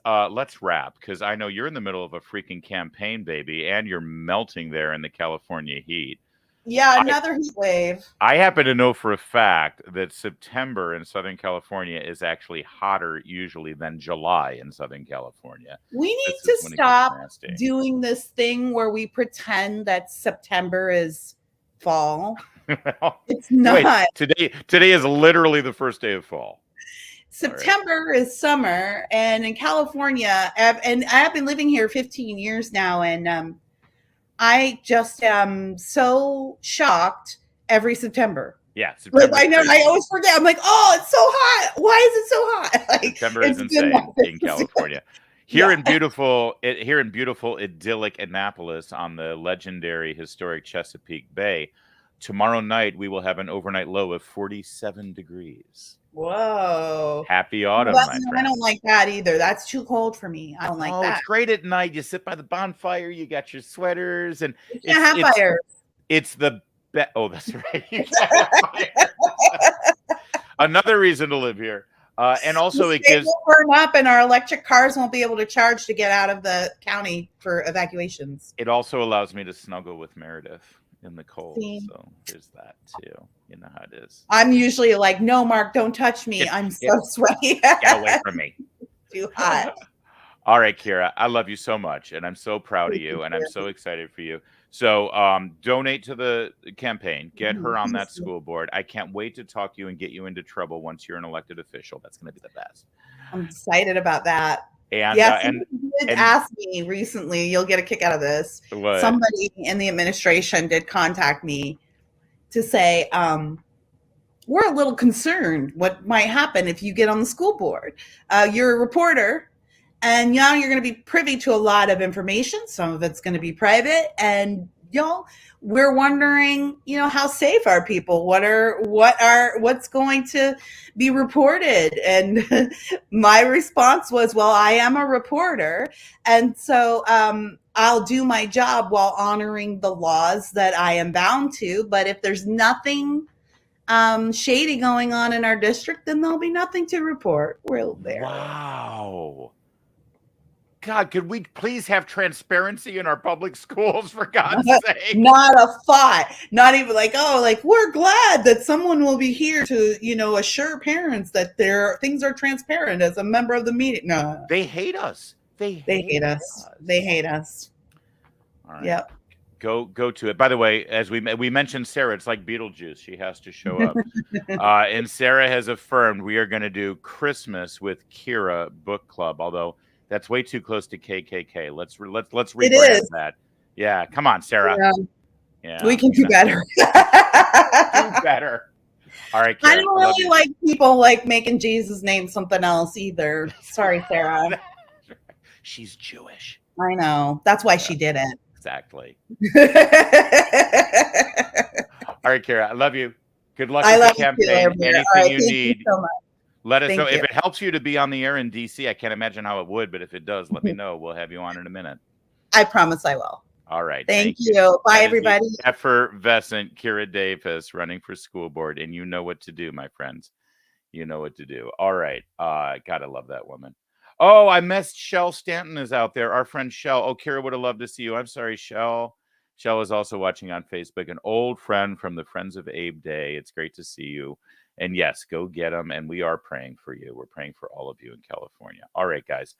wrap, because I know you're in the middle of a freaking campaign, baby, and you're melting there in the California heat. Yeah, another heat wave. I happen to know for a fact that September in Southern California is actually hotter usually than July in Southern California. We need to stop doing this thing where we pretend that September is fall. Well, it's not. Wait, today is literally the first day of fall. September is summer, and in California, and I've been living here 15 years now, and I just am so shocked every September. Yeah, September. I know. I always forget. I'm like, oh, it's so hot. Why is it so hot? Like, September is insane in California. Here in beautiful idyllic Annapolis on the legendary historic Chesapeake Bay, tomorrow night we will have an overnight low of 47 degrees. Whoa. Happy autumn, my friend. I don't like that either. That's too cold for me. I don't like that. It's great at night. You sit by the bonfire, you got your sweaters, and you can't have fires. It's the best. Oh, that's right. You can't have fires. Another reason to live here. And also it gives will burn up, and our electric cars won't be able to charge to get out of the county for evacuations. It also allows me to snuggle with Meredith in the cold. So there's that too. You know how it is. I'm usually like, no, Mark, don't touch me. I'm so sweaty. Get away from me. Too hot. All right, Kira, I love you so much, and I'm so proud of you, and I'm so excited for you. So donate to the campaign. Get her on that school board. I can't wait to talk to you and get you into trouble once you're an elected official. That's going to be the best. I'm excited about that. And did ask me recently, you'll get a kick out of this. What? Somebody in the administration did contact me to say, we're a little concerned what might happen if you get on the school board. You're a reporter, and now you're going to be privy to a lot of information. Some of it's going to be private, and we're wondering, how safe are people? What's going to be reported? And my response was, well, I am a reporter, and so I'll do my job while honoring the laws that I am bound to. But if there's nothing shady going on in our district, then there'll be nothing to report. We're there. Wow. God, could we please have transparency in our public schools, for God's sake? Not a thought. Not even like, we're glad that someone will be here to, assure parents that things are transparent as a member of the meeting. No. They hate us. They hate us. They hate us. All right. Yep. Go to it. By the way, as we mentioned Sarah, it's like Beetlejuice. She has to show up. And Sarah has affirmed we are going to do Christmas with Kira book club, although that's way too close to KKK. Let's rebrand that. Yeah, come on, Sarah. Yeah. We can do better. Do better. All right, I Kara, don't I love really you. like people like making Jesus name something else either. Sorry, Sarah. She's Jewish. I know. That's why Yeah, she did exactly. it. All right, Kara, I love you. Good luck I with the love you too, Larry campaign. Bear. All Anything right. you Thank you need, so much. let us know. Thank If you. it helps you to be on the air in DC, I can't imagine how it would, but if it does, let me know. We'll have you on in a minute. I promise I will. All right. Thank Thank you. you. Bye, That is the everybody. effervescent Kira Davis running for school board. And you know what to do, my friends. You know what to do. All right. Gotta love that woman. Oh, I missed Shell Stanton is out there. Our friend Shell. Oh, Kira would have loved to see you. I'm sorry, Shell. Shell is also watching on Facebook. An old friend from the Friends of Abe Day. It's great to see you. And yes, go get them. And we are praying for you. We're praying for all of you in California. All right, guys.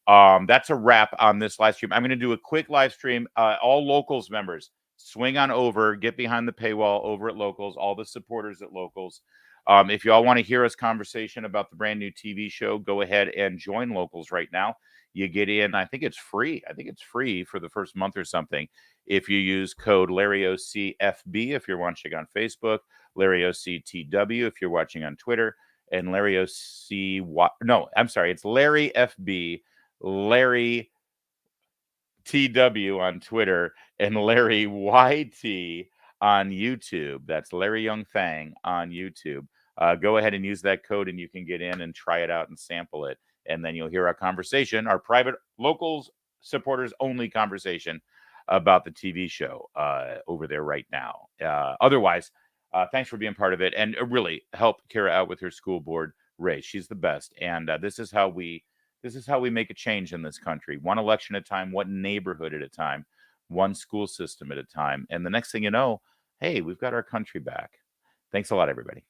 That's a wrap on this live stream. I'm going to do a quick live stream. All Locals members, swing on over, get behind the paywall over at Locals, all the supporters at Locals. If you all want to hear us conversation about the brand new TV show, go ahead and join Locals right now. You get in, I think it's free. I think it's free for the first month or something. If you use code LarryOCFB, if you're watching on Facebook, LarryOCTW, if you're watching on Twitter, and Larry OC, no, I'm sorry, it's Larry FB, Larry TW on Twitter, and Larry YT on YouTube. That's Larry Young Fang on YouTube. Go ahead and use that code, and you can get in and try it out and sample it. And then you'll hear our conversation, our private Locals supporters only conversation about the TV show over there right now. Otherwise, thanks for being part of it, and really help Kara out with her school board race. She's the best, and this is how we make a change in this country, one election at a time, one neighborhood at a time, one school system at a time. And the next thing you know, hey, we've got our country back. Thanks a lot, everybody.